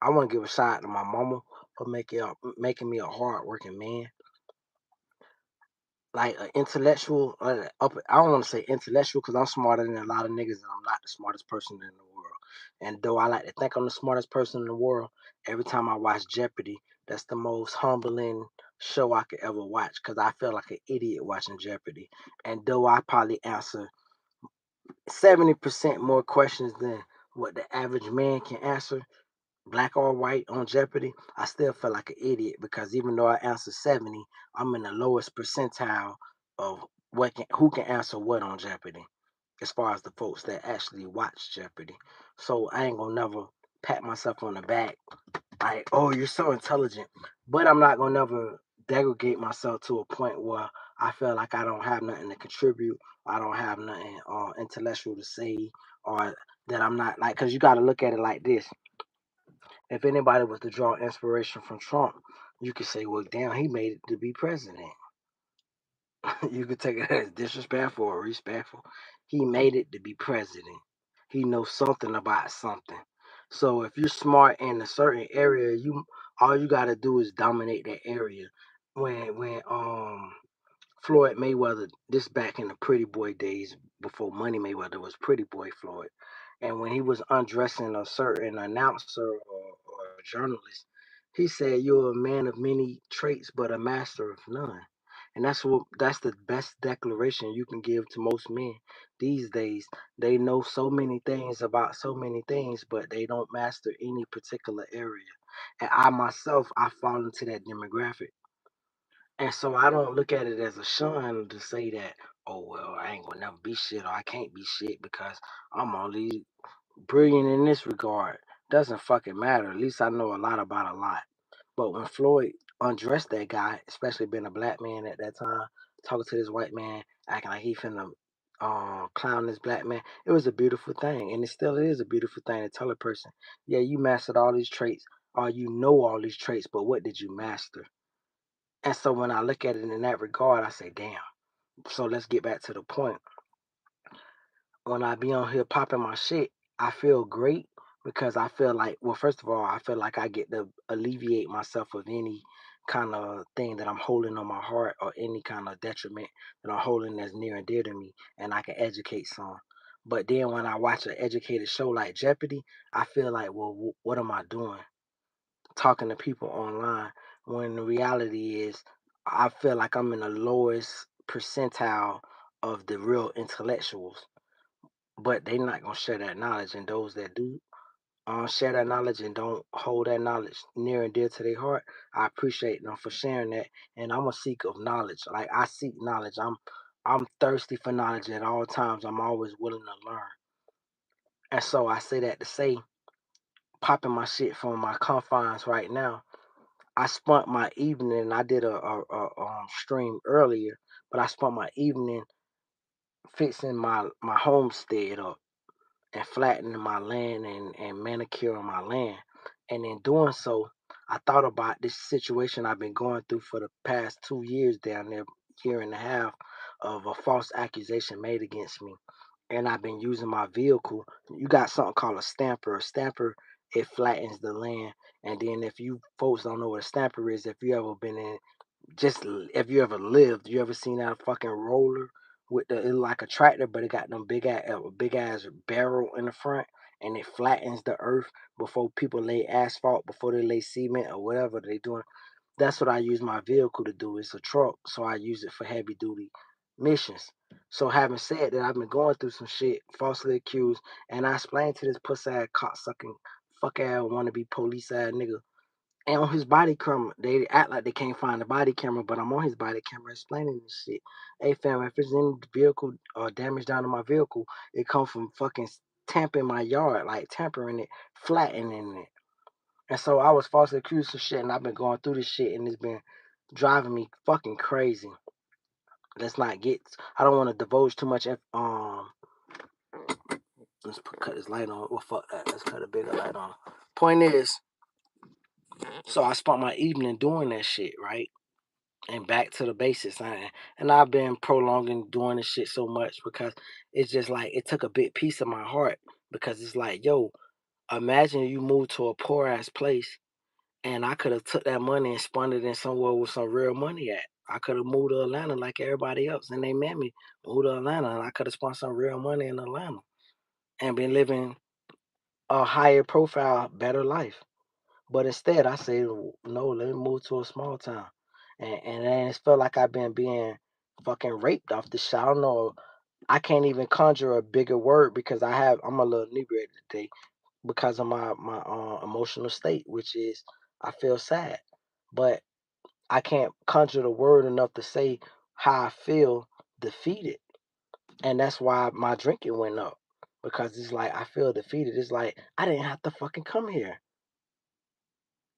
I want to give a shout out to my mama for making me a hard-working man, like an intellectual. I don't want to say intellectual because I'm smarter than a lot of niggas, and I'm not the smartest person in the world. And though I like to think I'm the smartest person in the world, every time I watch Jeopardy, that's the most humbling show I could ever watch because I feel like an idiot watching Jeopardy. And though I probably answer 70% more questions than what the average man can answer, black or white on Jeopardy, I still feel like an idiot because even though I answer 70, I'm in the lowest percentile of who can answer what on Jeopardy as far as the folks that actually watch Jeopardy. So I ain't gonna never pat myself on the back like, oh, you're so intelligent. But I'm not gonna never degrade myself to a point where I feel like I don't have nothing to contribute, I don't have nothing intellectual to say, or that I'm not like. Because you got to look at it like this: if anybody was to draw inspiration from Trump, you could say, well, damn, he made it to be president. You could take it as disrespectful or respectful. He made it to be president. He knows something about something. So if you're smart in a certain area, you all you gotta do is dominate that area. When Floyd Mayweather, this back in the Pretty Boy days before Money Mayweather was Pretty Boy Floyd, and when he was undressing a certain announcer or journalist, he said, "You're a man of many traits, but a master of none." And that's the best declaration you can give to most men these days. They know so many things about so many things, but they don't master any particular area. And I myself, I fall into that demographic. And so I don't look at it as a shun to say that, oh well, I ain't gonna never be shit or I can't be shit because I'm only brilliant in this regard. Doesn't fucking matter. At least I know a lot about a lot. But when Floyd undressed that guy, especially being a black man at that time, talking to this white man, acting like he finna clown this black man, it was a beautiful thing. And it still is a beautiful thing to tell a person, yeah, you mastered all these traits, or you know all these traits, but what did you master? And so when I look at it in that regard, I say, damn. So let's get back to the point. When I be on here popping my shit, I feel great because I feel like, well, first of all, I feel like I get to alleviate myself of any kind of thing that I'm holding on my heart or any kind of detriment that I'm holding that's near and dear to me, and I can educate some. But then when I watch an educated show like Jeopardy, I feel like, well, what am I doing? Talking to people online when the reality is I feel like I'm in the lowest percentile of the real intellectuals, but they not gonna share that knowledge. And those that do share that knowledge and don't hold that knowledge near and dear to their heart, I appreciate them for sharing that. And I'm a seek of knowledge. Like I seek knowledge. I'm thirsty for knowledge at all times. I'm always willing to learn. And so I say that to say, popping my shit from my confines right now, I spent my evening. I did a stream earlier, but I spent my evening fixing my homestead up and flattening my land and manicuring my land. And in doing so, I thought about this situation I've been going through for the past 2 years down there, year and a half, of a false accusation made against me. And I've been using my vehicle. You got something called a stamper. A stamper, it flattens the land. And then if you folks don't know what a stamper is, if you ever been in if you ever lived, you ever seen that fucking roller with the it like a tractor, but it got them big ass barrel in the front, and it flattens the earth before people lay asphalt, before they lay cement or whatever they doing. That's what I use my vehicle to do. It's a truck, so I use it for heavy duty missions. So having said that, I've been going through some shit, falsely accused, and I explained to this pussy ass cocksucking fuck ass wannabe police ass nigga, and on his body camera, they act like they can't find the body camera, but I'm on his body camera explaining this shit. Hey fam, if there's any vehicle or damage down to my vehicle, it come from fucking tamping my yard, like tampering it, flattening it. And so I was falsely accused of shit, and I've been going through this shit, and it's been driving me fucking crazy. Let's not get. I don't want to divulge too much. Cut this light on. Well, fuck that. Let's cut a bigger light on. Point is, so I spent my evening doing that shit, right? And back to the basics. And I've been prolonging doing this shit so much because it's just like it took a big piece of my heart because it's like, yo, Imagine you move to a poor ass place and I could have took that money and spun it in somewhere with some real money at. I could have moved to Atlanta like everybody else, and they met me, moved to Atlanta, and I could have spent some real money in Atlanta and been living a higher profile, better life. But instead, I say, no, let me move to a small town. And then it felt like I've been being fucking raped off the shit. I don't know. I can't even conjure a bigger word because I'm a little inebriated today because of my emotional state, which is I feel sad. But I can't conjure the word enough to say how I feel defeated. And that's why my drinking went up. Because it's like I feel defeated. It's like I didn't have to fucking come here.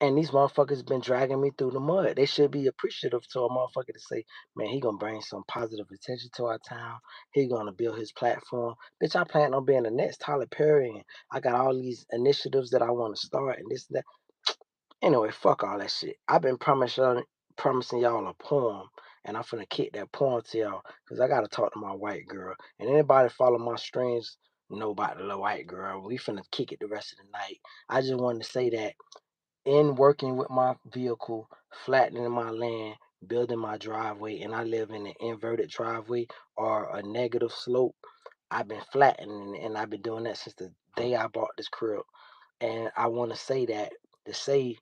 And these motherfuckers been dragging me through the mud. They should be appreciative to a motherfucker to say, man, he gonna bring some positive attention to our town. He gonna build his platform. Bitch, I plan on being the next Tyler Perry, and I got all these initiatives that I want to start and this and that. Anyway, fuck all that shit. I've been promising y'all a poem, and I'm finna kick that poem to y'all because I gotta talk to my white girl. And anybody follow my streams know about the little white girl. We finna kick it the rest of the night. I just wanted to say that in working with my vehicle, flattening my land, building my driveway, and I live in an inverted driveway or a negative slope, I've been flattening and I've been doing that since the day I bought this crib. And I want to say that to say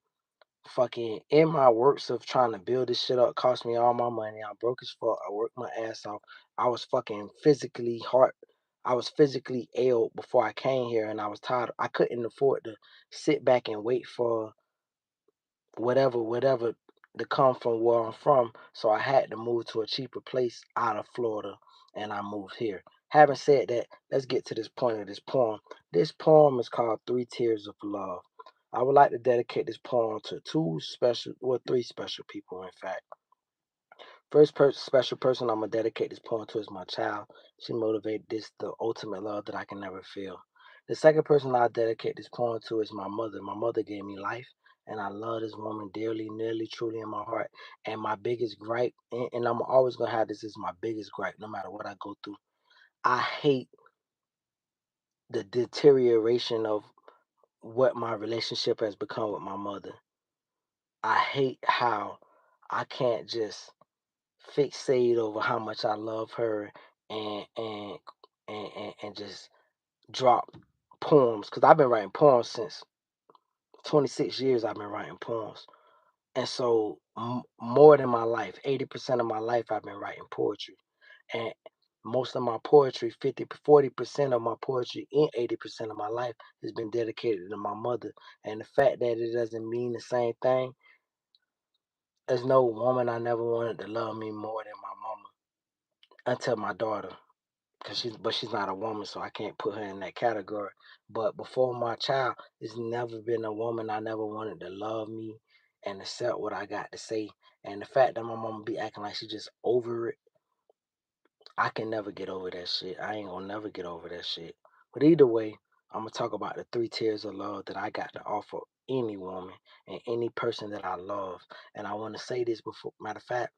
fucking in my works of trying to build this shit up cost me all my money. I'm broke as fuck. I worked my ass off. I was fucking physically hard. I was physically ill before I came here and I was tired. I couldn't afford to sit back and wait for whatever to come from where I'm from. So I had to move to a cheaper place out of Florida and I moved here. Having said that, let's get to this point of this poem. This poem is called Three Tears of Love. I would like to dedicate this poem to three special people, in fact. Special person I'm gonna dedicate this poem to is my child. She motivated this the ultimate love that I can never feel. The second person I dedicate this poem to is my mother. My mother gave me life, and I love this woman dearly, nearly, truly in my heart. And my biggest gripe, and I'm always gonna have this as my biggest gripe, no matter what I go through. I hate the deterioration of what my relationship has become with my mother. I hate how I can't just fixate over how much I love her and and and just drop poems because I've been writing poems since 26 years. I've been writing poems, and so more than my life, 80% of my life, I've been writing poetry, and most of my poetry, 40% of my poetry in 80% of my life has been dedicated to my mother. And the fact that it doesn't mean the same thing, there's no woman I never wanted to love me more than my mama until my daughter. She's not a woman, so I can't put her in that category. But before my child, there's never been a woman I never wanted to love me and accept what I got to say. And the fact that my mama be acting like she just over it, I can never get over that shit. I ain't gonna never get over that shit. But either way, I'm gonna talk about the three tiers of love that I got to offer any woman and any person that I love. And I want to say this before. Matter of fact,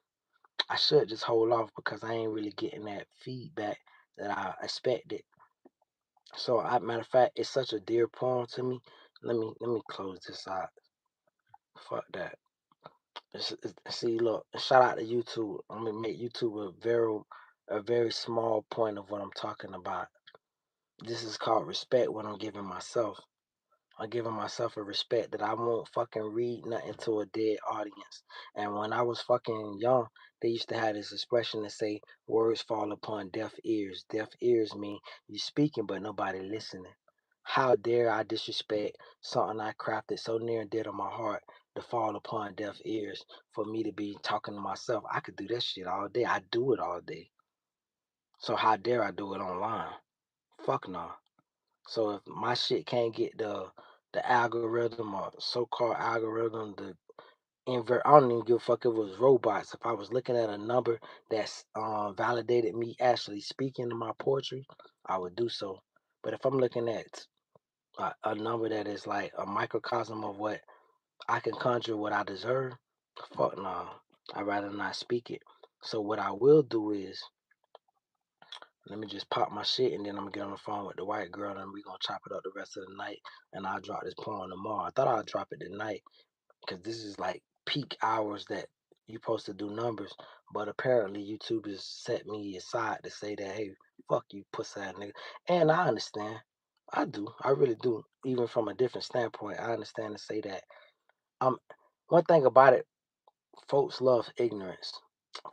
I should just hold off because I ain't really getting that feedback that I expected. So, matter of fact, it's such a dear poem to me. Let me close this out. Fuck that. See, look, shout out to YouTube. I'm gonna make YouTube a very small point of what I'm talking about. This is called respect. What I'm giving myself. I'm giving myself a respect that I won't fucking read nothing to a dead audience. And when I was fucking young, they used to have this expression to say words fall upon deaf ears. Deaf ears mean you speaking but nobody listening. How dare I disrespect something I crafted so near and dear to my heart to fall upon deaf ears for me to be talking to myself? I could do that shit all day. I do it all day. So how dare I do it online? Fuck no. So if my shit can't get the algorithm or so-called algorithm to invert, I don't even give a fuck if it was robots. If I was looking at a number that's validated me actually speaking to my poetry, I would do so. But if I'm looking at a number that is like a microcosm of what I can conjure, what I deserve, fuck no. I'd rather not speak it. So what I will do is let me just pop my shit and then I'm gonna get on the phone with the white girl and we gonna chop it up the rest of the night and I'll drop this porn tomorrow. I thought I'd drop it tonight because this is like peak hours that you supposed to do numbers, but apparently YouTube has set me aside to say that hey, fuck you, pussy ass nigga. And I understand. I do. I really do. Even from a different standpoint, I understand to say that. Um, one thing about it, folks love ignorance.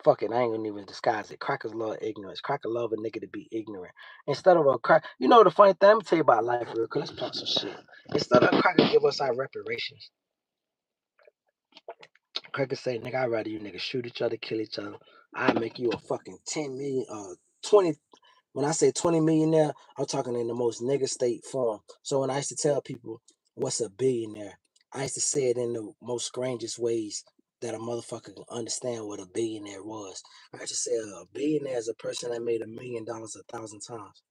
Fuck it, I ain't gonna even disguise it. Crackers love ignorance. Cracker love a nigga to be ignorant. Instead of a crack, you know the funny thing. Let me tell you about life real quick. Let's pop some shit. Instead of a cracker give us our reparations, cracker say, nigga, I'd rather you niggas shoot each other, kill each other. I'd make you a fucking 10 million, 20. When I say 20 millionaire, I'm talking in the most nigga state form. So when I used to tell people what's a billionaire, I used to say it in the most strangest ways that a motherfucker can understand what a billionaire was. I used to say a billionaire is a person that made $1 million 1,000 times.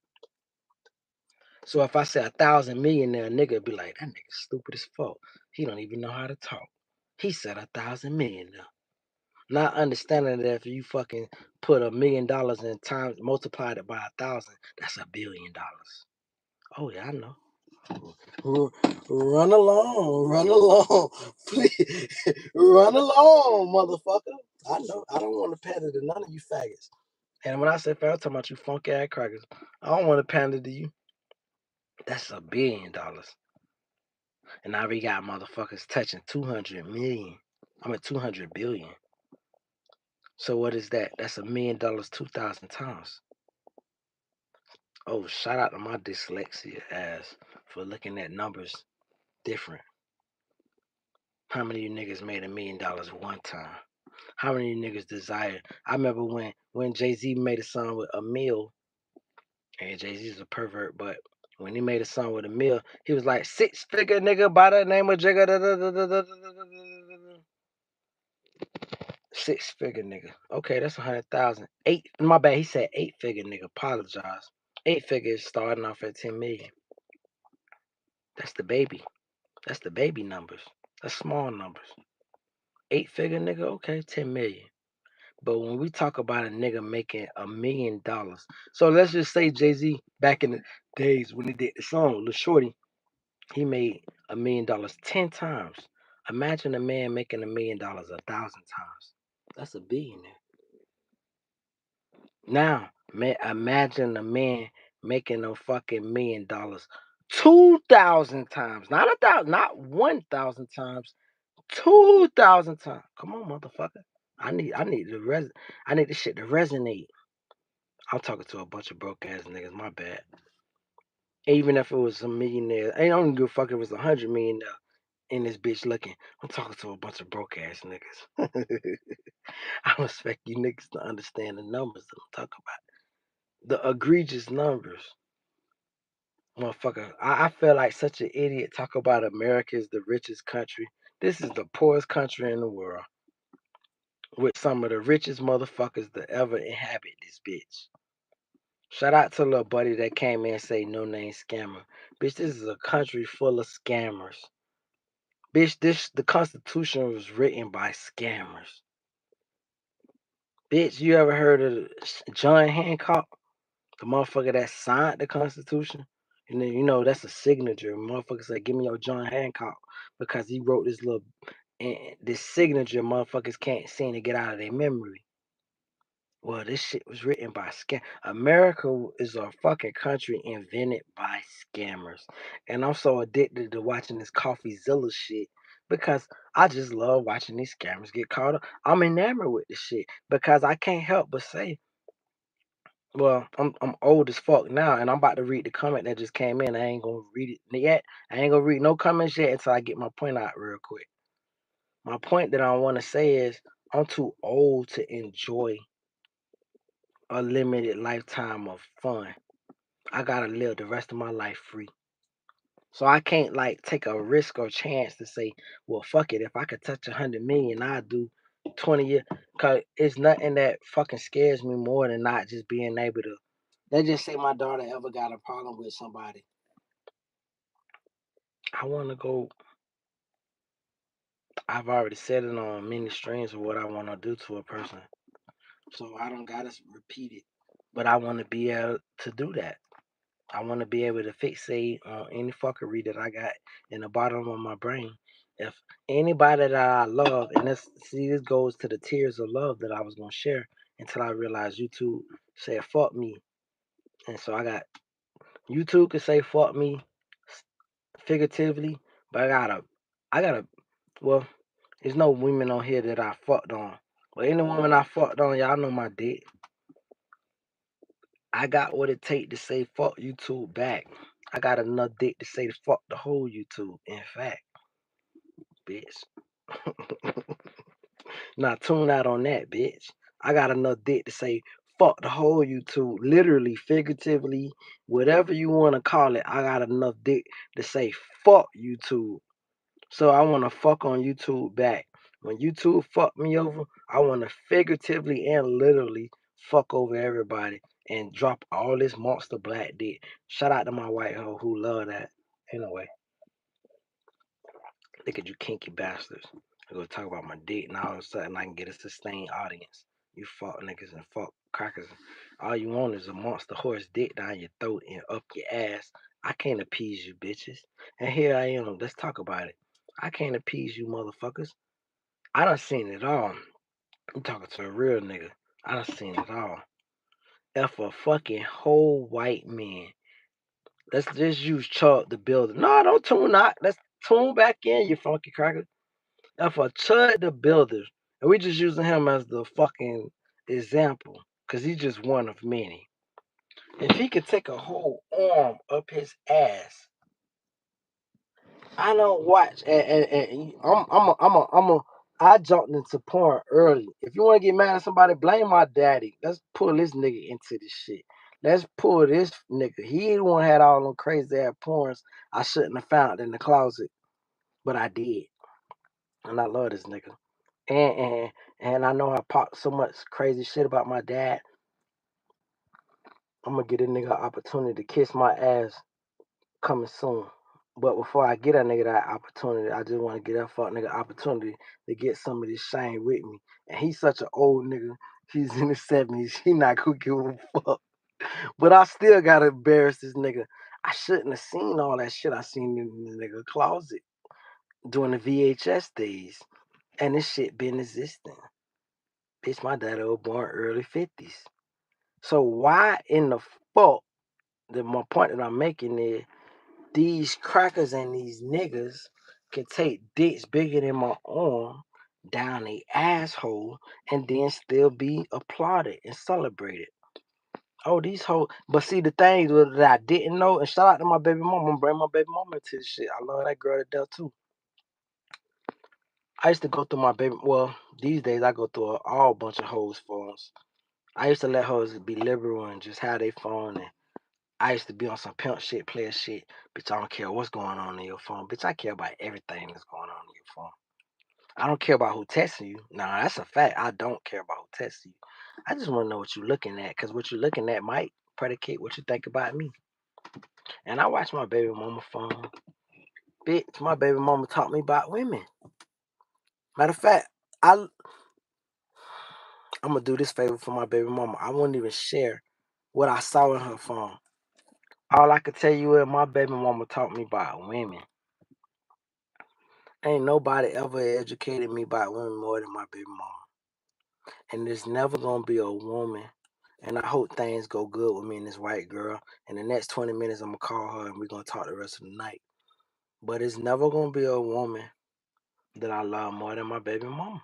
So if I say 1,000 millionaire, nigga be like, that nigga stupid as fuck. He don't even know how to talk. He said 1,000 millionaire. Not understanding that if you fucking put $1 million in times, multiplied it by 1,000, that's $1 billion. Oh yeah, I know. Run along, run along, please, run along, motherfucker. I know. I don't want to pander to none of you faggots. And when I say faggot, I'm talking about you funky ass crackers. I don't want to pander to you. That's $1 billion. And now we got motherfuckers touching 200 million. I mean 200 billion. So what is that? That's $1 million 2,000 times. Oh, shout out to my dyslexia ass for looking at numbers different. How many of you niggas made $1 million one time? How many of you niggas desire? I remember when Jay-Z made a song with a mill, and Jay-Z's a pervert, but when he made a song with a mill, he was like 6-figure nigga by the name of Jigga. 6-figure nigga. Okay, that's 100,000. Eight. My bad. He said 8-figure nigga. Apologize. 8 figures starting off at 10 million. That's the baby. That's the baby numbers. That's small numbers. 8-figure nigga. Okay, 10 million. But when we talk about a nigga making $1 million, so let's just say Jay-Z back in the days when he did the song, Lil Shorty, he made $1 million 10 times. Imagine a man making $1 million 1,000 times. That's a billionaire. Now, man, imagine a man making a fucking $1 million 2,000 times, not 1,000, not 1,000 times, 2,000 times. Come on, motherfucker. I need this shit to resonate. I'm talking to a bunch of broke ass niggas. My bad. Even if it was a millionaire, I don't give a fuck if it was 100 million in this bitch looking. I'm talking to a bunch of broke ass niggas. I don't expect you niggas to understand the numbers that I'm talking about. The egregious numbers. Motherfucker, I feel like such an idiot talk about America is the richest country. This is the poorest country in the world with some of the richest motherfuckers that ever inhabit this bitch. Shout out to little buddy that came in and say no name scammer. Bitch, this is a country full of scammers. Bitch, the Constitution was written by scammers. Bitch, you ever heard of John Hancock? The motherfucker that signed the Constitution? And then you know that's a signature. Motherfucker said, give me your John Hancock because he wrote this little this signature motherfuckers can't seem to get out of their memory. Well, this shit was written by scam. America is a fucking country invented by scammers. And I'm so addicted to watching this CoffeeZilla shit because I just love watching these scammers get caught up. I'm enamored with this shit because I can't help but say, well, I'm old as fuck now, and I'm about to read the comment that just came in. I ain't gonna read it yet. I ain't gonna read no comments yet until I get my point out real quick. My point that I want to say is I'm too old to enjoy a limited lifetime of fun. I gotta live the rest of my life free. So I can't like take a risk or chance to say, well, fuck it. If I could touch 100 million, I'd do 20 years. Cause it's nothing that fucking scares me more than not just being able to. Let's just say my daughter ever got a problem with somebody. I want to go. I've already said it on many streams of what I want to do to a person. So I don't gotta repeat it. But I want to be able to do that. I want to be able to fixate on any fuckery that I got in the bottom of my brain. If anybody that I love, and this goes to the tears of love that I was gonna share until I realized YouTube said fuck me, and so I got YouTube could say fuck me figuratively, but I gotta. Well, there's no women on here that I fucked on, but any woman I fucked on, y'all know my dick. I got what it take to say fuck YouTube back. I got enough dick to say fuck the whole YouTube. In fact, bitch. Now tune out on that, bitch. I got enough dick to say fuck the whole YouTube. Literally, figuratively, whatever you want to call it. I got enough dick to say fuck YouTube. So I want to fuck on YouTube back. When YouTube fuck me over, I want to figuratively and literally fuck over everybody and drop all this monster black dick. Shout out to my white hoe who love that. Anyway, look at you kinky bastards. I go talk about my dick and all of a sudden I can get a sustained audience. You fuck niggas and fuck crackers. All you want is a monster horse dick down your throat and up your ass. I can't appease you bitches. And here I am. Let's talk about it. I can't appease you motherfuckers. I done seen it all. I'm talking to a real nigga. I done seen it all. If a fucking whole white man, let's just use Chuck the Builder. No, don't tune out. Let's tune back in, you funky cracker. If a Chud the Builder, and we just using him as the fucking example, because he's just one of many. If he could take a whole arm up his ass, I don't watch, and I jumped into porn early. If you want to get mad at somebody, blame my daddy. Let's pull this nigga into this shit. Let's pull this nigga. He the one had all them crazy ass porns I shouldn't have found in the closet, but I did, and I love this nigga. And and and I know I popped so much crazy shit about my dad. I'm gonna get a nigga an opportunity to kiss my ass coming soon. But before I get that nigga that opportunity, I just want to get that fuck nigga opportunity to get some of this shame with me. And he's such an old nigga. He's in his 70s. He not gonna give a fuck. But I still gotta embarrass this nigga. I shouldn't have seen all that shit I seen in the nigga closet during the VHS days. And this shit been existing. Bitch, my dad was born early 50s. So why in the fuck, my point that I'm making is these crackers and these niggas can take dicks bigger than my arm down the asshole and then still be applauded and celebrated. Oh, these hoes. But see, the things that I didn't know, and shout out to my baby mama, I'm gonna bring my baby mama into this shit. I love that girl to death too. I used to go through my baby, well, these days I go through all bunch of hoes phones. I used to let hoes be liberal and just have their phone, and I used to be on some pimp shit, player shit. Bitch, I don't care what's going on in your phone. Bitch, I care about everything that's going on in your phone. I don't care about who texting you. Nah, that's a fact. I don't care about who texting you. I just want to know what you're looking at, because what you're looking at might predicate what you think about me. And I watch my baby mama phone. Bitch, my baby mama taught me about women. Matter of fact, I'm gonna do this favor for my baby mama. I won't even share what I saw in her phone. All I could tell you is my baby mama taught me about women. Ain't nobody ever educated me about women more than my baby mama. And there's never gonna be a woman. And I hope things go good with me and this white girl. In the next 20 minutes, I'm gonna call her and we're gonna talk the rest of the night. But it's never gonna be a woman that I love more than my baby mama.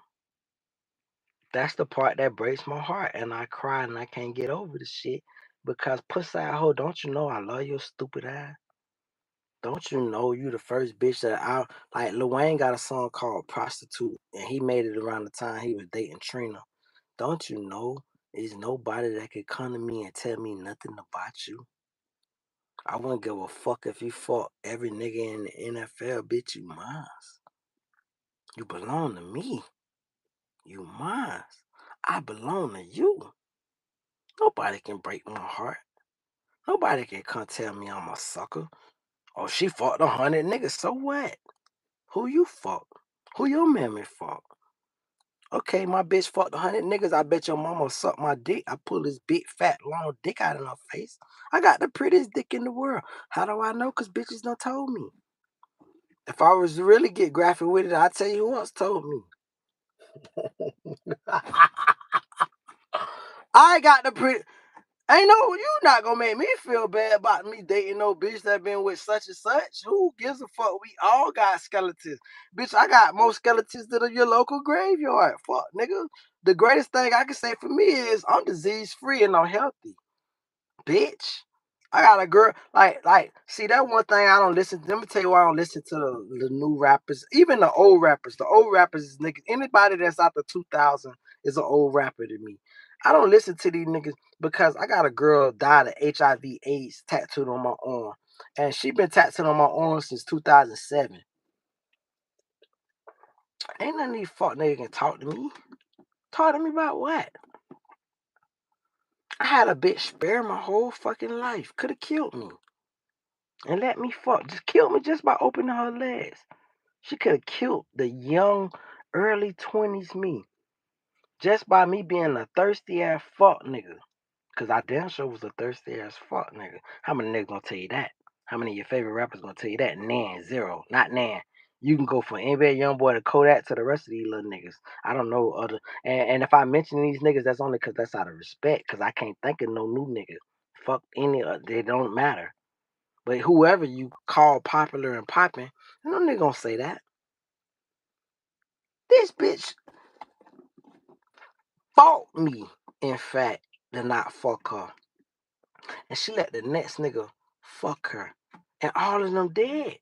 That's the part that breaks my heart, and I cry and I can't get over the shit because pussy hoe, don't you know I love your stupid ass? Don't you know you the first bitch that I like? Lil Wayne got a song called "Prostitute," and he made it around the time he was dating Trina. Don't you know there's nobody that could come to me and tell me nothing about you? I wouldn't give a fuck if you fought every nigga in the NFL, bitch. You mine. You belong to me. You mine. I belong to you. Nobody can break my heart. Nobody can come tell me I'm a sucker. Oh, she fought 100 niggas. So what? Who you fuck? Who your mammy fuck? Okay, my bitch fucked 100 niggas. I bet your mama suck my dick. I pull this big, fat, long dick out of her face. I got the prettiest dick in the world. How do I know? Because bitches done told me. If I was to really get graphic with it, I'd tell you who else told me. I got the pretty. Ain't no, you not gonna make me feel bad about me dating no bitch that been with such and such. Who gives a fuck? We all got skeletons. Bitch, I got more skeletons than your local graveyard. Fuck, nigga. The greatest thing I can say for me is I'm disease free and I'm healthy. Bitch. I got a girl see that one thing I don't listen to. Let me tell you why I don't listen to the new rappers, even the old rappers. The old rappers is niggas. Anybody that's out the 2000 is an old rapper to me. I don't listen to these niggas because I got a girl died of HIV/AIDS tattooed on my arm, and she been tattooed on my arm since 2007. Ain't none of these fuck niggas can talk to me. Talk to me about what? I had a bitch spare my whole fucking life. Could have killed me. And let me fuck. Just killed me just by opening her legs. She could have killed the young, early 20s me. Just by me being a thirsty ass fuck nigga. Cause I damn sure was a thirsty ass fuck nigga. How many niggas gonna tell you that? How many of your favorite rappers gonna tell you that? Nan, zero. Not Nan. You can go from NBA Youngboy to Kodak to the rest of these little niggas. I don't know other and if I mention these niggas, that's only cause that's out of respect. Cause I can't think of no new niggas. Fuck any they don't matter. But whoever you call popular and popping, no nigga gonna say that. This bitch fought me, in fact, to not fuck her. And she let the next nigga fuck her. And all of them dead.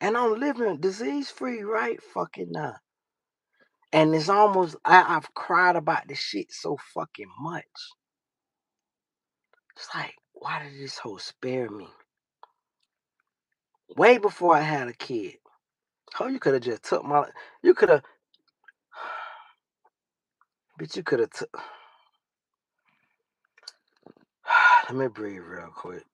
And I'm living disease free right fucking now. And it's almost, I've cried about this shit so fucking much. It's like, why did this hoe spare me? Way before I had a kid. How you could have just took my, you could have, bitch, you could have took, let me breathe real quick.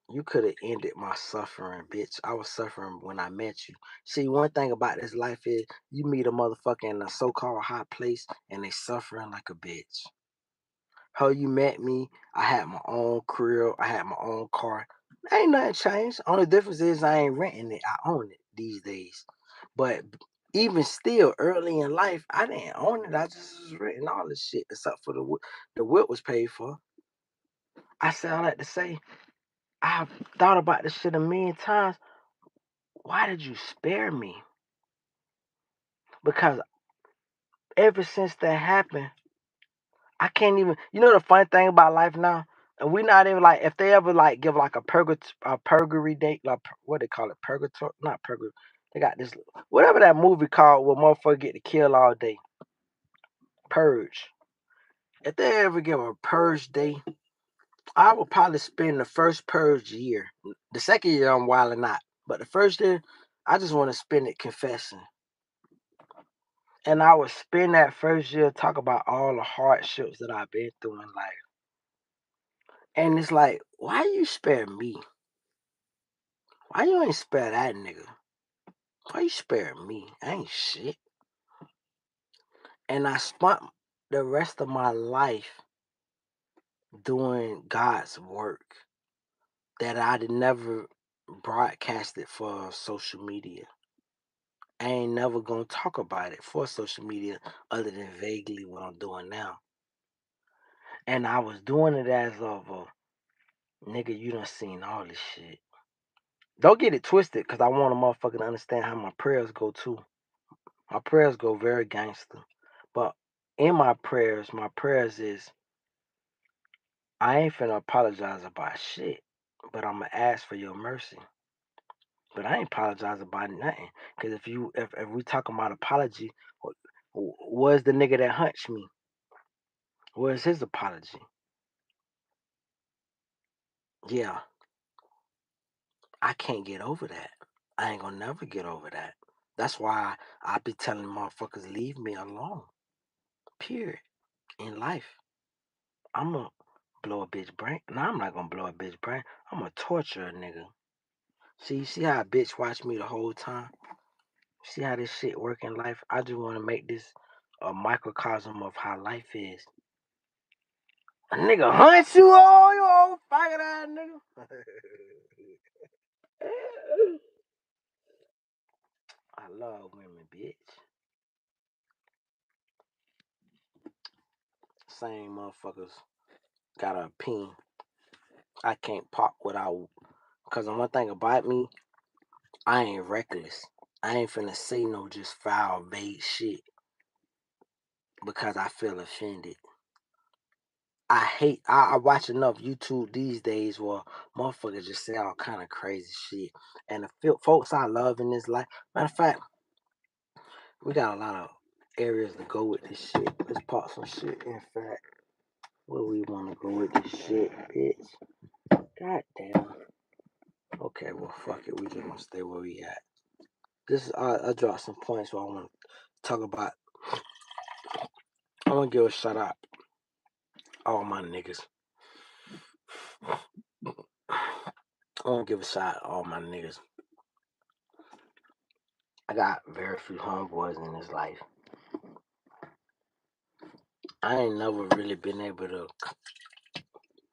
You could have ended my suffering, bitch. I was suffering when I met you. See, one thing about this life is you meet a motherfucker in a so-called hot place and they suffering like a bitch. How you met me, I had my own crib, I had my own car. Ain't nothing changed. Only difference is I ain't renting it. I own it these days. But even still, early in life, I didn't own it. I just was renting all this shit except for the whip was paid for. I said all that to say I've thought about this shit a million times. Why did you spare me? Because ever since that happened, I can't even. You know the funny thing about life now, and we not even like if they ever like give like a purgatory date, like what they call it, purgatory, not purgatory. They got this whatever that movie called where motherfucker get to kill all day, purge. If they ever give a purge day, I would probably spend the first purge year. The second year I'm wilding out, but the first year I just want to spend it confessing. And I would spend that first year talk about all the hardships that I've been through in life. And it's like, why you spare me? Why you ain't spare that nigga? Why you spare me? I ain't shit. And I spent the rest of my life doing God's work that I'd never broadcasted for social media. I ain't never gonna talk about it for social media other than vaguely what I'm doing now. And I was doing it as of a nigga, you done seen all this shit. Don't get it twisted, cause I want a motherfucker to understand how my prayers go too. My prayers go very gangster. But in my prayers is I ain't finna apologize about shit. But I'ma ask for your mercy. But I ain't apologize about nothing. Cause if we talking about apology, where's the nigga that hunched me? Where's his apology? Yeah, I can't get over that. I ain't gonna never get over that. That's why I be telling motherfuckers leave me alone. Period. In life. I'm gonna blow a bitch brain. No, I'm not gonna blow a bitch brain. I'm gonna torture a nigga. See how a bitch watched me the whole time? See how this shit work in life? I just wanna make this a microcosm of how life is. A nigga hunt you, oh, you old faggot ass nigga. I love women, bitch. Same motherfuckers got an opinion. I can't pop without, because one thing about me, I ain't reckless. I ain't finna say no just foul, vague shit because I feel offended. I watch enough YouTube these days where motherfuckers just say all kind of crazy shit. And the folks I love in this life, matter of fact, we got a lot of areas to go with this shit. Let's pop some shit. In fact, where we want to go with this shit, bitch. God damn. Okay, well, fuck it. We just gonna stay where we at. I dropped some points where I want to talk about. I want to give a shout out all my niggas. I want to give a shout out all my niggas. I got very few homeboys in this life. I ain't never really been able to.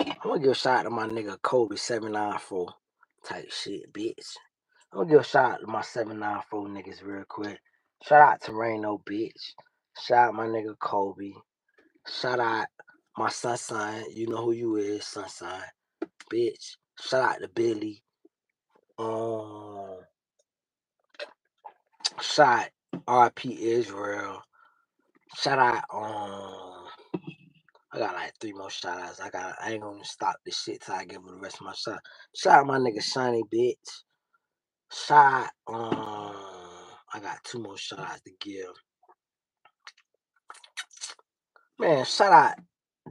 I'm gonna give a shout out to my nigga Kobe 794 type shit, bitch. I'm gonna give a shout out to my 794 niggas real quick. Shout out to Reno, bitch. Shout out my nigga Kobe. Shout out my son. You know who you is, son. Bitch. Shout out to Billy. Shout RP Israel. Shout out I got like 3 more shout outs. I ain't gonna stop this shit till I give him the rest of my shout. Shout out my nigga Shiny, bitch. Shout I got 2 more shout outs to give. Man, shout out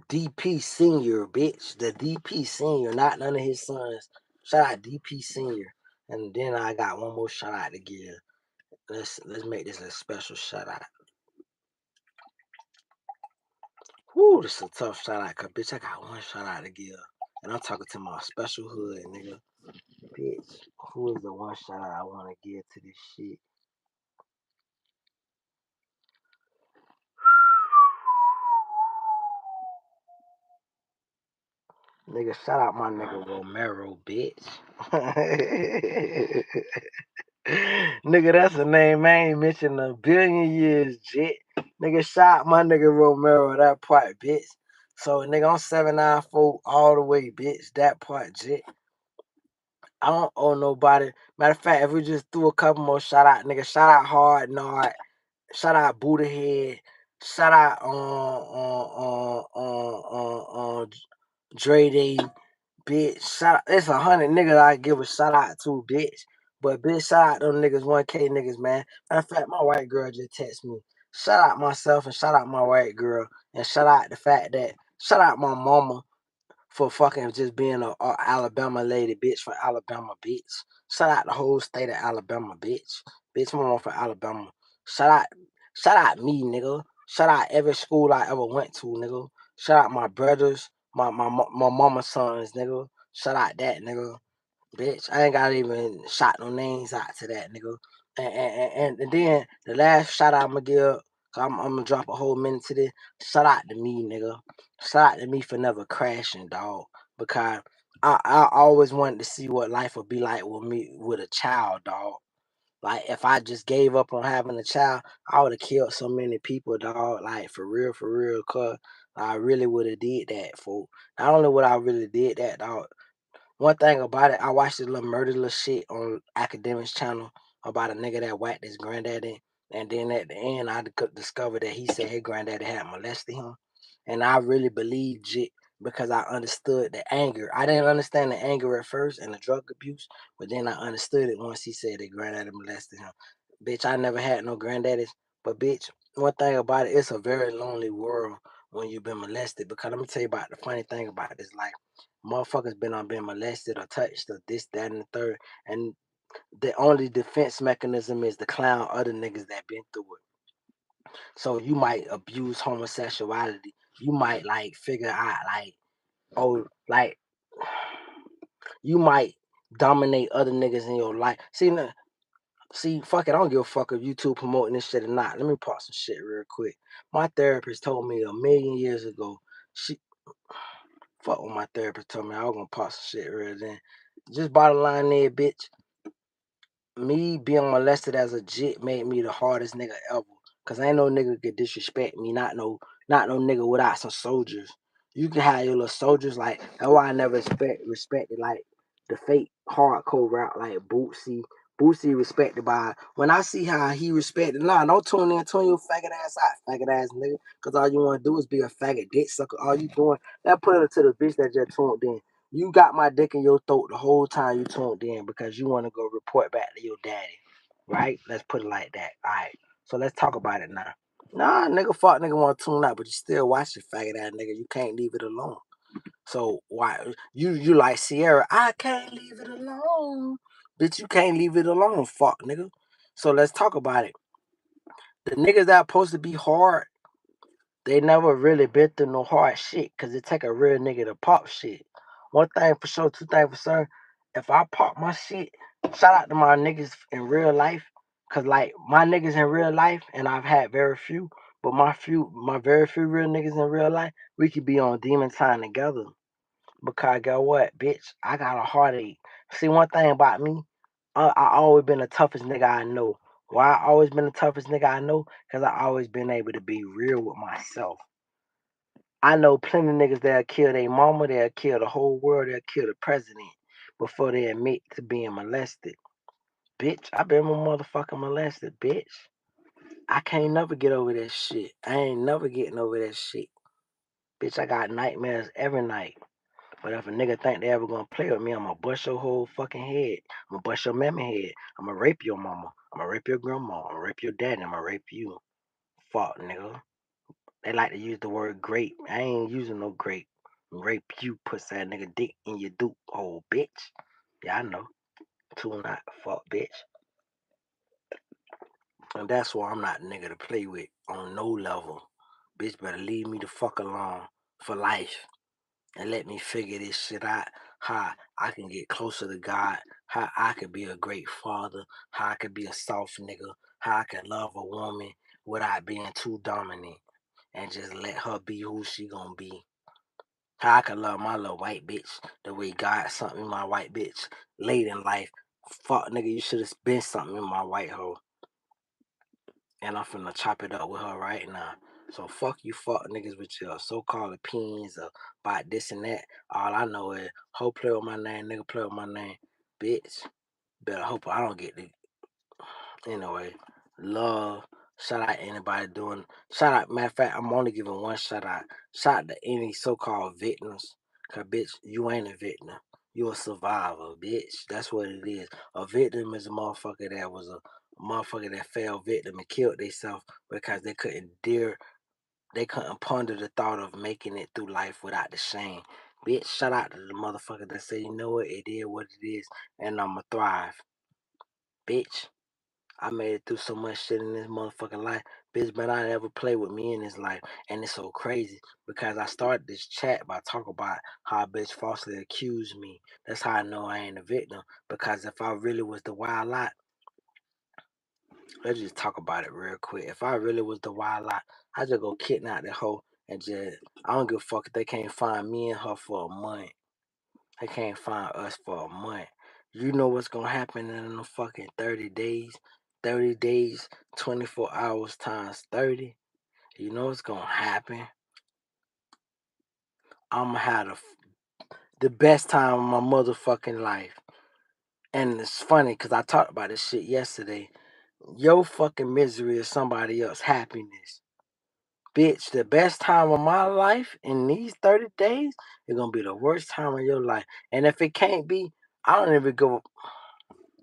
DP Senior, bitch. The DP Senior, not none of his sons. Shout out DP Senior. And then I got 1 more shout out to give. Let's make this a special shout out. Woo, this is a tough shout out, cause bitch, I got 1 shout out to give. And I'm talking to my special hood, nigga. Bitch, who is the 1 shout out I wanna give to this shit? Nigga, shout out my nigga Romero, bitch. Nigga, that's a name I ain't mentioned in a billion years, jit. Nigga, shout out my nigga Romero, that part, bitch. So, nigga, I'm 794 all the way, bitch. That part, jit. I don't owe nobody. Matter of fact, if we just threw a couple more shout out, nigga, shout out Hard Nod, shout out Buddha Head, shout out Dre Day, bitch. Shout out, it's 100 niggas I give a shout out to, bitch. But bitch, shout out them niggas, 1K niggas, man. Matter of fact, my white girl just texted me. Shout out myself and shout out my white girl. And shout out the fact that, shout out my mama for fucking just being a Alabama lady, bitch, for Alabama, bitch. Shout out the whole state of Alabama, bitch. Bitch, my mama for Alabama. Shout out me, nigga. Shout out every school I ever went to, nigga. Shout out my brothers, my mama's sons, nigga. Shout out that, nigga. Bitch, I ain't gotta even shout no names out to that, nigga. And then the last shout out I'm gonna give, I'm gonna drop a whole minute to this. Shout out to me, nigga. Shout out to me for never crashing, dog. Because I always wanted to see what life would be like with me with a child, dog. Like if I just gave up on having a child, I would have killed so many people, dog. Like for real, cause I really would have did that, for not only would I really did that, dog. One thing about it, I watched this little murderless shit on Academics channel about a nigga that whacked his granddaddy, and then at the end, I discovered that he said his granddaddy had molested him, and I really believed it because I understood the anger. I didn't understand the anger at first and the drug abuse, but then I understood it once he said that granddaddy molested him. Bitch, I never had no granddaddies, but bitch, one thing about it, it's a very lonely world when you've been molested. Because let me tell you about the funny thing about this life. Motherfuckers been on being molested or touched or this, that, and the third. And the only defense mechanism is to clown other niggas that been through it. So you might abuse homosexuality. You might like figure out like, oh, like you might dominate other niggas in your life. See, See, fuck it, I don't give a fuck if YouTube promoting this shit or not. Let me pause some shit real quick. My therapist told me a million years ago. She fuck what my therapist told me. I was gonna pause some shit real then. Just bottom line there, bitch. Me being molested as a jit made me the hardest nigga ever. Cause ain't no nigga could disrespect me. Not no nigga without some soldiers. You can have your little soldiers like that's why I never respected like the fake hardcore route like Bootsy. Bootsy respected by when I see how he respected. Nah, don't tune your faggot ass out, faggot ass nigga. Cause all you wanna do is be a faggot dick sucker. All you doing that put it to the bitch that just tuned in. You got my dick in your throat the whole time you tuned in because you want to go report back to your daddy, right? Let's put it like that. All right. So let's talk about it now. Nah, nigga, fuck nigga want to tune out, but you still watch it, faggot ass nigga. You can't leave it alone. So why you like Sierra? I can't leave it alone, bitch. You can't leave it alone, fuck nigga. So let's talk about it. The niggas that supposed to be hard, they never really been through no hard shit because it take a real nigga to pop shit. One thing for sure, two things for certain. If I pop my shit, shout out to my niggas in real life. Cause like my niggas in real life, and I've had very few, but my very few real niggas in real life, we could be on demon time together. Because guess what, bitch? I got a heartache. See, one thing about me, I always been the toughest nigga I know. Why I always been the toughest nigga I know? Because I always been able to be real with myself. I know plenty of niggas that'll kill their mama, they'll kill the whole world, they'll kill the president before they admit to being molested. Bitch, I been motherfucking molested, bitch. I can't never get over that shit. I ain't never getting over that shit. Bitch, I got nightmares every night. But if a nigga think they ever gonna play with me, I'm gonna bust your whole fucking head. I'm gonna bust your mammy head. I'm gonna rape your mama. I'm gonna rape your grandma. I'm gonna rape your daddy. I'm gonna rape you. Fuck, nigga. They like to use the word grape. I ain't using no grape. Rape you, pussy that nigga dick in your duke, old bitch. Yeah, I know. Two not fuck, bitch. And that's why I'm not a nigga to play with on no level. Bitch better leave me the fuck alone for life and let me figure this shit out. How I can get closer to God, how I can be a great father, how I can be a soft nigga, how I can love a woman without being too dominant and just let her be who she gonna be. How I can love my little white bitch the way God something in my white bitch late in life. Fuck nigga, you should have been something in my white hoe. And I'm finna chop it up with her right now. So fuck you fuck niggas with your so-called opinions about this and that. All I know is hoe play with my name, nigga play with my name. Bitch. Better hope I don't get the anyway. Love. Shout out anybody doing shout out. Matter of fact, I'm only giving one shout out. Shout out to any so-called victims. Cause bitch, you ain't a victim. You a survivor, bitch. That's what it is. A victim is a motherfucker that was a motherfucker that fell victim and killed themselves because they couldn't ponder the thought of making it through life without the shame. Bitch, shout out to the motherfucker that say, you know what, it is what it is, and I'ma thrive. Bitch. I made it through so much shit in this motherfucking life. Bitch, but I never play with me in this life. And it's so crazy because I started this chat by talking about how a bitch falsely accused me. That's how I know I ain't a victim. Because if I really was the wild lot, let's just talk about it real quick. If I really was the wild lot, I just go kidnap the hoe and just, I don't give a fuck if they can't find me and her for a month. They can't find us for a month. You know what's gonna happen in the fucking 30 days? 30 days, 24 hours times 30. You know what's gonna happen? I'm gonna have the best time of my motherfucking life. And it's funny because I talked about this shit yesterday. Your fucking misery is somebody else's happiness. Bitch, the best time of my life in these 30 days is gonna be the worst time of your life. And if it can't be, I don't even go.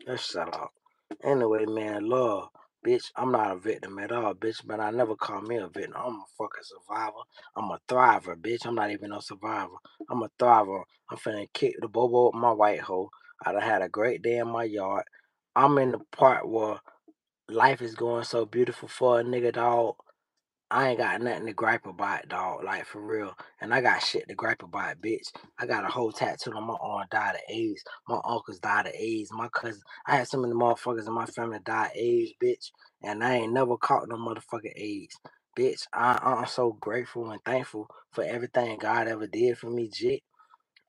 Let's shut up. Anyway, man, love, bitch. I'm not a victim at all, bitch. But I never call me a victim. I'm a fucking survivor. I'm a thriver, bitch. I'm not even no survivor. I'm a thriver. I'm finna kick the bobo up my white hole. I done had a great day in my yard. I'm in the part where life is going so beautiful for a nigga, dog. I ain't got nothing to gripe about, dog. Like for real. And I got shit to gripe about, bitch. I got a whole tattoo on my arm, died of AIDS. My uncles died of AIDS. My cousin, I had so many motherfuckers in my family die of AIDS, bitch. And I ain't never caught no motherfucking AIDS. Bitch, I'm so grateful and thankful for everything God ever did for me, jit.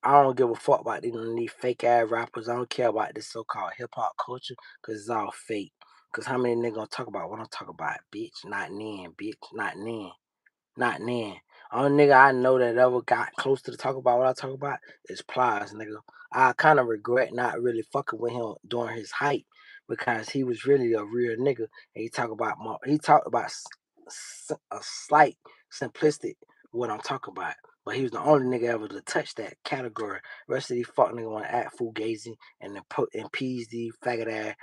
I don't give a fuck about these fake ass rappers. I don't care about this so-called hip hop culture because it's all fake. Cause how many niggas gonna talk about what I'm talking about, bitch? Not then, bitch. Not then. Not then. Only nigga I know that ever got close to talk about what I talk about is Plies, nigga. I kind of regret not really fucking with him during his hype because he was really a real nigga. And he talked about a slight simplistic what I'm talking about. But he was the only nigga ever to touch that category. Rest of these fuck niggas want to act fugazi and then put and peas these faggot ass.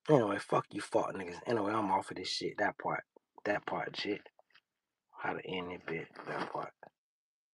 Anyway, fuck you fuck niggas. Anyway, I'm off of this shit. That part. Shit. How to end it bit. That part.